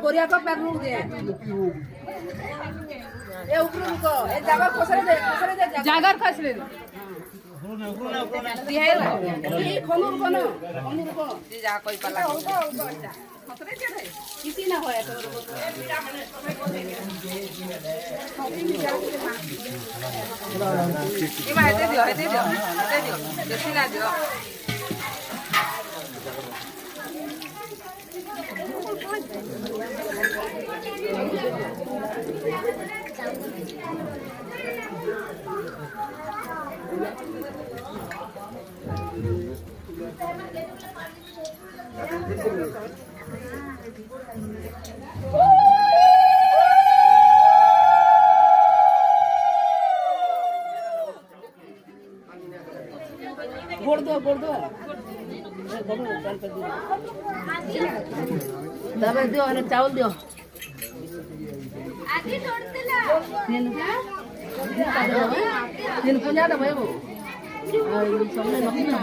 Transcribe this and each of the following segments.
गोरिया को पैर लूग दे ए उकरू को ए जागर खसरे दे जागर खसरे दिहेला ई खनुर को जी जा कोई पला खसरे के रे किसी ना होया तो ई मा हेते दियो देखि ना दियो गोड़ दो दबे दियो और चावल दियो आगे छोड़ देला तीन पुंजा दे भाई वो सामने नहीं ना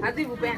आदि बुपेन